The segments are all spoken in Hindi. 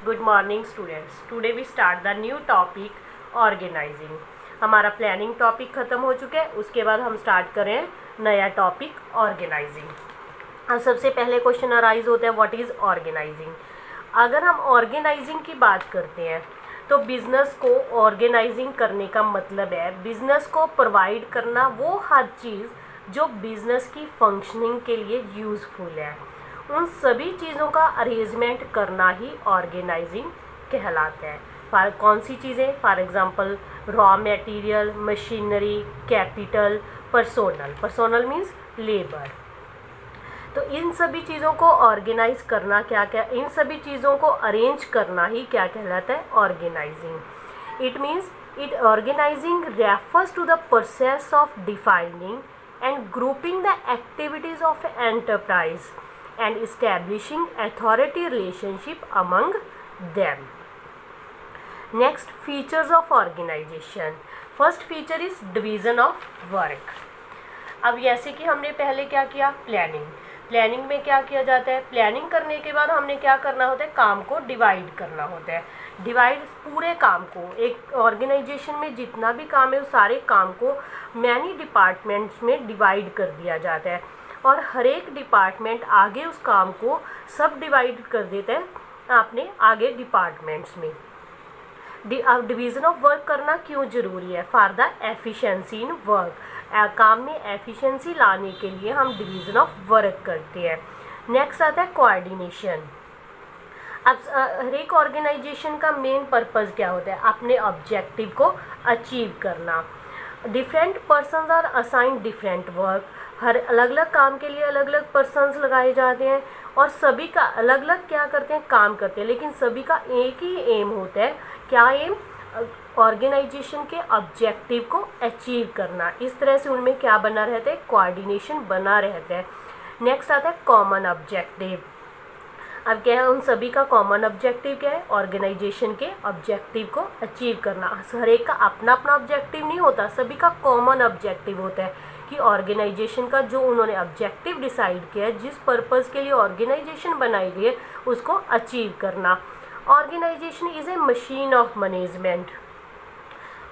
Good morning students. Today we start the new topic organizing. हमारा प्लानिंग टॉपिक ख़त्म हो चुका है, उसके बाद हम स्टार्ट करें नया टॉपिक ऑर्गेनाइजिंग। अब सबसे पहले क्वेश्चन अराइज होता है, व्हाट इज़ ऑर्गेनाइजिंग। अगर हम ऑर्गेनाइजिंग की बात करते हैं तो बिज़नेस को ऑर्गेनाइजिंग करने का मतलब है बिज़नेस को प्रोवाइड करना वो हर चीज़ जो बिज़नेस की फंक्शनिंग के लिए यूज़फुल है, उन सभी चीज़ों का अरेंजमेंट करना ही ऑर्गेनाइजिंग कहलाता है। कौन सी चीज़ें? For example raw material, machinery, capital, personnel means labour. तो इन सभी चीज़ों को ऑर्गेनाइज करना इन सभी चीज़ों को अरेंज करना ही क्या कहलाता है? Organizing. It means it organizing refers to the process of defining and grouping the activities of enterprise and establishing authority relationship among them. Next, features of organization. First feature is division of work. अब जैसे कि हमने पहले क्या किया, प्लानिंग में क्या किया जाता है, प्लानिंग करने के बाद हमने क्या करना होता है, काम को डिवाइड करना होता है। डिवाइड पूरे काम को, एक ऑर्गेनाइजेशन में जितना भी काम है उस सारे काम को मैनी डिपार्टमेंट्स में डिवाइड कर दिया जाता है और हर एक डिपार्टमेंट आगे उस काम को सब डिवाइड कर देता है आपने आगे डिपार्टमेंट्स में। डिवीज़न ऑफ वर्क करना क्यों ज़रूरी है? For the efficiency in work. काम में एफिशिएंसी लाने के लिए हम डिवीज़न ऑफ वर्क करते हैं। नेक्स्ट आता है कोऑर्डिनेशन। अब हर एक ऑर्गेनाइजेशन का मेन पर्पज़ क्या होता है? अपने ऑब्जेक्टिव को अचीव करना। Different persons are assign different work. हर अलग अलग काम के लिए अलग अलग पर्सन्स लगाए जाते हैं और सभी का अलग अलग क्या करते हैं, काम करते हैं, लेकिन सभी का एक ही एम होता है। क्या एम? ऑर्गेनाइजेशन के ऑब्जेक्टिव को अचीव करना। इस तरह से उनमें क्या बना रहता है? कोऑर्डिनेशन बना रहता है। नेक्स्ट आता है कॉमन ऑब्जेक्टिव। अब क्या है, उन सभी का कॉमन ऑब्जेक्टिव क्या है? ऑर्गेनाइजेशन के ऑब्जेक्टिव को अचीव करना। हर एक का अपना अपना ऑब्जेक्टिव नहीं होता, सभी का कॉमन ऑब्जेक्टिव होता है कि ऑर्गेनाइजेशन का जो उन्होंने ऑब्जेक्टिव डिसाइड किया है, जिस पर्पज़ के लिए ऑर्गेनाइजेशन बनाई गई है, उसको अचीव करना। Organization is a machine of management.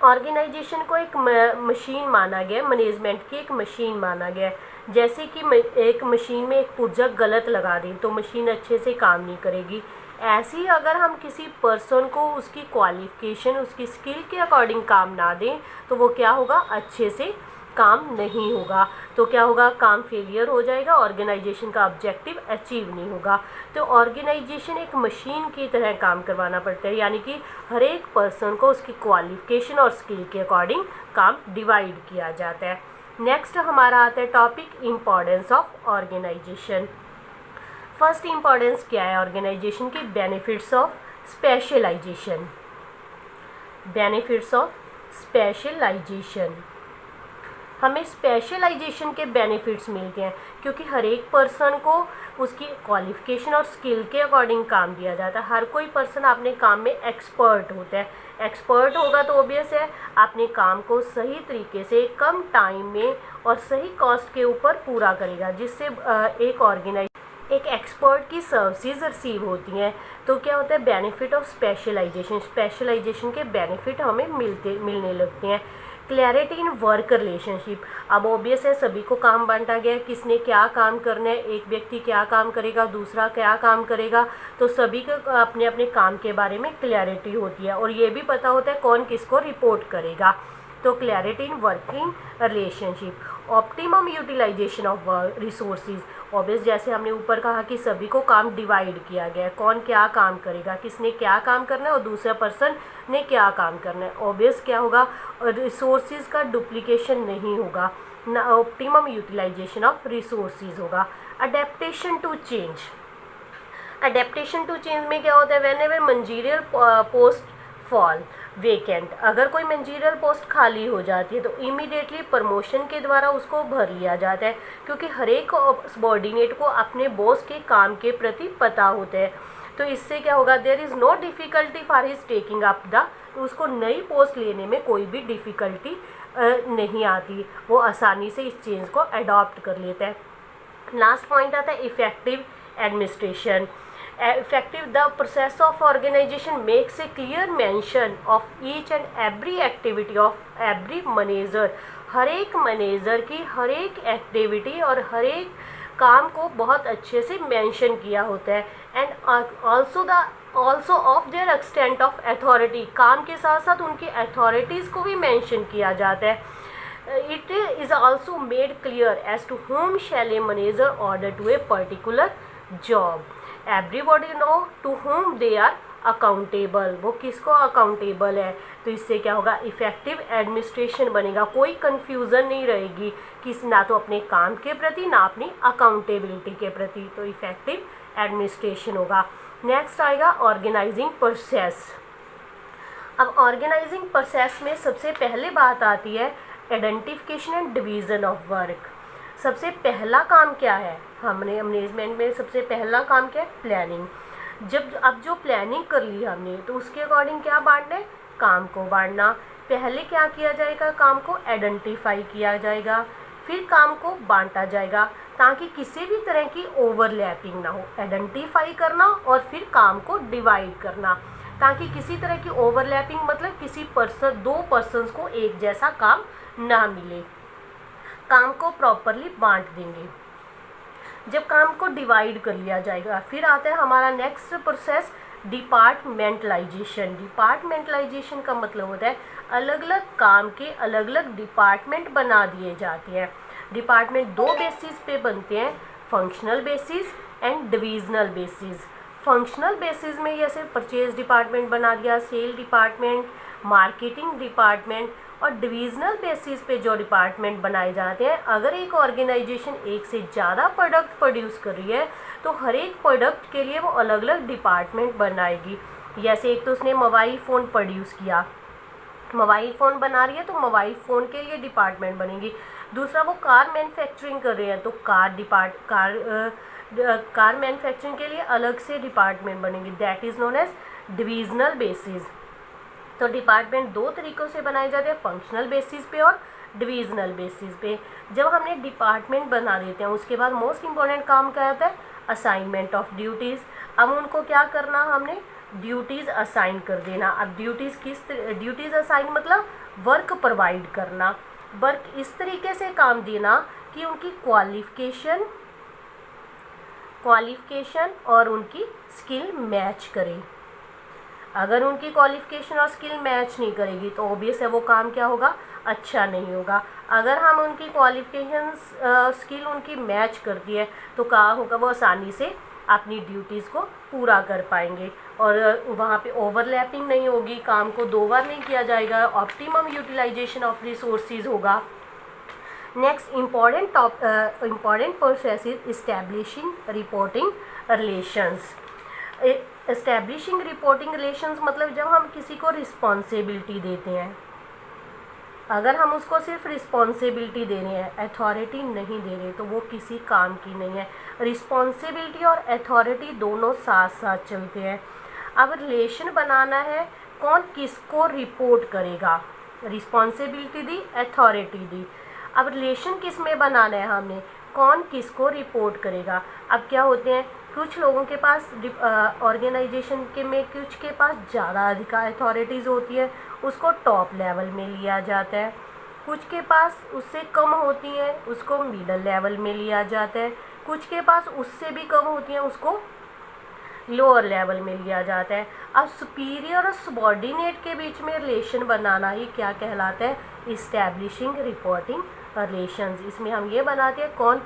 Organization को एक मशीन माना गया, मैनेजमेंट की एक मशीन माना गया। जैसे कि एक मशीन में एक पुर्जा गलत लगा दें तो मशीन अच्छे से काम नहीं करेगी। ऐसे ही अगर हम किसी पर्सन को उसकी क्वालिफिकेशन, उसकी स्किल के अकॉर्डिंग काम ना दें तो वो क्या होगा? अच्छे से काम नहीं होगा। तो क्या होगा? काम फेलियर हो जाएगा, ऑर्गेनाइजेशन का ऑब्जेक्टिव अचीव नहीं होगा। तो ऑर्गेनाइजेशन एक मशीन की तरह काम करवाना पड़ता है, यानी कि हर एक पर्सन को उसकी क्वालिफिकेशन और स्किल के अकॉर्डिंग काम डिवाइड किया जाता है। नेक्स्ट हमारा आता है topic importance of organization. First importance क्या है ऑर्गेनाइजेशन की? Benefits of specialization. Benefits of specialization, हमें स्पेशलाइजेशन के बेनिफिट्स मिलते हैं क्योंकि हर एक पर्सन को उसकी क्वालिफिकेशन और स्किल के अकॉर्डिंग काम दिया जाता है। हर कोई पर्सन अपने काम में एक्सपर्ट होता है। एक्सपर्ट होगा तो ऑब्वियस है अपने काम को सही तरीके से कम टाइम में और सही कॉस्ट के ऊपर पूरा करेगा, जिससे एक एक्सपर्ट की सर्विसेज रिसीव होती हैं। तो क्या होता है? बेनिफिट ऑफ स्पेशलाइजेशन के बेनिफिट हमें मिलने लगते हैं। Clarity in work relationship. अब ऑब्वियस है सभी को काम बांटा गया है, किसने क्या काम करना है, एक व्यक्ति क्या काम करेगा, दूसरा क्या काम करेगा, तो सभी को अपने अपने काम के बारे में क्लैरिटी होती है और ये भी पता होता है कौन किसको रिपोर्ट करेगा। तो clarity in working relationship. Optimum utilization of resources. Obvious जैसे हमने ऊपर कहा कि सभी को काम डिवाइड किया गया है, कौन क्या काम करेगा, किसने क्या काम करना है और दूसरा पर्सन ने क्या काम करना है। ऑब्वियस क्या होगा? रिसोर्सेज का डुप्लीकेशन नहीं होगा, ना ऑप्टिमम यूटिलाइजेशन ऑफ रिसोर्सेज होगा। Adaptation to change. Adaptation to change में क्या होता है? Whenever managerial post fall vacant. अगर कोई मैनेजरियल पोस्ट खाली हो जाती है तो इमीडिएटली प्रमोशन के द्वारा उसको भर लिया जाता है, क्योंकि हर एक सबॉर्डिनेट को अपने बॉस के काम के प्रति पता होता है। तो इससे क्या होगा? There is no difficulty for his taking up the, उसको नई पोस्ट लेने में कोई भी डिफ़िकल्टी नहीं आती, वो आसानी से इस चेंज को अडॉप्ट कर लेता है। लास्ट पॉइंट आता है effective administration. effective, the process of organization makes a clear mention of each and every activity of every manager. हर एक मैनेजर की हर एक एक्टिविटी और हर एक काम को बहुत अच्छे से मेंशन किया होता है. And also of their extent of authority, काम के साथ साथ उनकी अथॉरिटीज़ को भी मेंशन किया जाता है. It is also made clear as to whom shall a manager order to a particular job. Everybody know to whom they are accountable. वो किसको अकाउंटेबल है. तो इससे क्या होगा, इफ़ेक्टिव एडमिनिस्ट्रेशन बनेगा. कोई कन्फ्यूज़न नहीं रहेगी कि ना तो अपने काम के प्रति ना अपनी अकाउंटेबिलिटी के प्रति. तो इफ़ेक्टिव एडमिनिस्ट्रेशन होगा. नेक्स्ट आएगा ऑर्गेनाइजिंग प्रोसेस. अब ऑर्गेनाइजिंग प्रोसेस में सबसे पहले बात आती है identification and division of work. सबसे पहला काम क्या है, हमने मैनेजमेंट में सबसे पहला काम क्या है, प्लानिंग. अब जो प्लानिंग कर ली हमने तो उसके अकॉर्डिंग क्या बांटना है, काम को बांटना. पहले क्या किया जाएगा, काम को आइडेंटिफाई किया जाएगा, फिर काम को बांटा जाएगा ताकि किसी भी तरह की ओवरलैपिंग ना हो. आइडेंटिफाई करना और फिर काम को डिवाइड करना ताकि किसी तरह की ओवरलैपिंग, मतलब किसी दो पर्सन्स को एक जैसा काम ना मिले. काम को प्रॉपरली बांट देंगे. जब काम को डिवाइड कर लिया जाएगा, फिर आता है हमारा नेक्स्ट प्रोसेस डिपार्टमेंटलाइजेशन. डिपार्टमेंटलाइजेशन का मतलब होता है अलग अलग काम के अलग अलग डिपार्टमेंट बना दिए जाते हैं. डिपार्टमेंट दो बेसिस पे बनते हैं, functional basis and divisional basis. Functional basis में जैसे परचेज डिपार्टमेंट बना दिया, सेल डिपार्टमेंट, मार्केटिंग डिपार्टमेंट. और डिविजनल बेसिस पे जो डिपार्टमेंट बनाए जाते हैं, अगर एक ऑर्गेनाइजेशन एक से ज़्यादा प्रोडक्ट प्रोड्यूस कर रही है तो हर एक प्रोडक्ट के लिए वो अलग अलग डिपार्टमेंट बनाएगी. जैसे एक तो उसने मोबाइल फ़ोन प्रोड्यूस किया, मोबाइल फ़ोन बना रही है तो मोबाइल फ़ोन के लिए डिपार्टमेंट बनेगी. दूसरा वो कार मैन्युफैक्चरिंग कर रहे हैं तो कार मैन्युफैक्चरिंग के लिए अलग से डिपार्टमेंट बनेंगे. That is known as divisional basis. तो डिपार्टमेंट दो तरीक़ों से बनाए जाते हैं, फंक्शनल बेसिस पे और डिविजनल बेसिस पे. जब हमने डिपार्टमेंट बना देते हैं उसके बाद मोस्ट इम्पॉर्टेंट काम क्या होता है, असाइनमेंट ऑफ ड्यूटीज़. अब उनको क्या करना, हमने ड्यूटीज़ असाइन कर देना. अब ड्यूटीज़ असाइन मतलब वर्क प्रोवाइड करना. वर्क इस तरीके से काम देना कि उनकी क्वालिफ़िकेशन और उनकी स्किल मैच करे. अगर उनकी क्वालिफ़िकेशन और स्किल मैच नहीं करेगी तो ऑब्वियस है वो काम क्या होगा, अच्छा नहीं होगा. अगर हम उनकी क्वालिफ़िकेशन स्किल उनकी मैच करती है तो क्या होगा, वो आसानी से अपनी ड्यूटीज़ को पूरा कर पाएंगे और वहाँ पे ओवरलैपिंग नहीं होगी, काम को दो बार नहीं किया जाएगा, ऑप्टिमम यूटिलाइजेशन ऑफ रिसोर्सेज होगा. Next important process is establishing reporting relations. Establishing reporting relations मतलब जब हम किसी को रिस्पॉन्सिबिलिटी देते हैं, अगर हम उसको सिर्फ रिस्पॉन्सिबिलिटी दे रहे हैं, अथॉरिटी नहीं दे रहे, तो वो किसी काम की नहीं है. रिस्पॉन्सिबिलिटी और अथॉरिटी दोनों साथ साथ चलते हैं. अब रिलेशन बनाना है, कौन किसको रिपोर्ट करेगा, रिस्पॉन्सिबिलिटी दी, अथॉरिटी दी. अब रिलेशन किस में बनाना है हमने, कौन किसको रिपोर्ट करेगा. अब क्या होते हैं, कुछ लोगों के पास ऑर्गेनाइजेशन के में कुछ के पास ज़्यादा अधिकार अथॉरिटीज़ होती है, उसको टॉप लेवल में लिया जाता है. कुछ के पास उससे कम होती हैं, उसको मिडल लेवल में लिया जाता है. कुछ के पास उससे भी कम होती हैं, उसको लोअर लेवल में लिया जाता है. अब सुपीरियर और सबॉर्डिनेट के बीच में रिलेशन बनाना ही क्या कहलाता है, इस्टेब्लिशिंग रिपोर्टिंग रिलेशंस. इसमें हम ये बनाते हैं कौन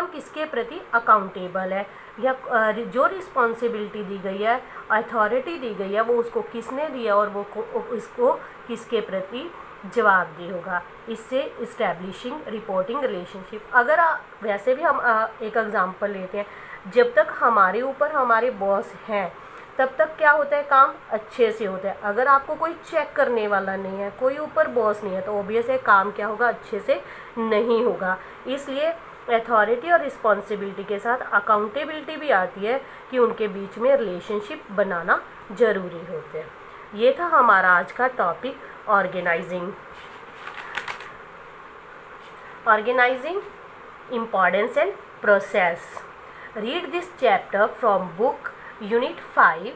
किसके प्रति अकाउंटेबल है, या जो रिस्पॉन्सिबिलिटी दी गई है, अथॉरिटी दी गई है, वो उसको किसने दिया और वो इसको किसके प्रति जवाबदेह होगा. इससे इस्टेब्लिशिंग रिपोर्टिंग रिलेशनशिप. अगर वैसे भी हम एक एग्जांपल लेते हैं, जब तक हमारे ऊपर हमारे बॉस हैं तब तक क्या होता है, काम अच्छे से होता है. अगर आपको कोई चेक करने वाला नहीं है, कोई ऊपर बॉस नहीं है, तो ऑब्वियस है काम क्या होगा, अच्छे से नहीं होगा. इसलिए अथॉरिटी और रिस्पॉन्सिबिलिटी के साथ अकाउंटेबिलिटी भी आती है कि उनके बीच में रिलेशनशिप बनाना ज़रूरी होते हैं. ये था हमारा आज का topic organizing importance and process. Read this chapter from book Unit 5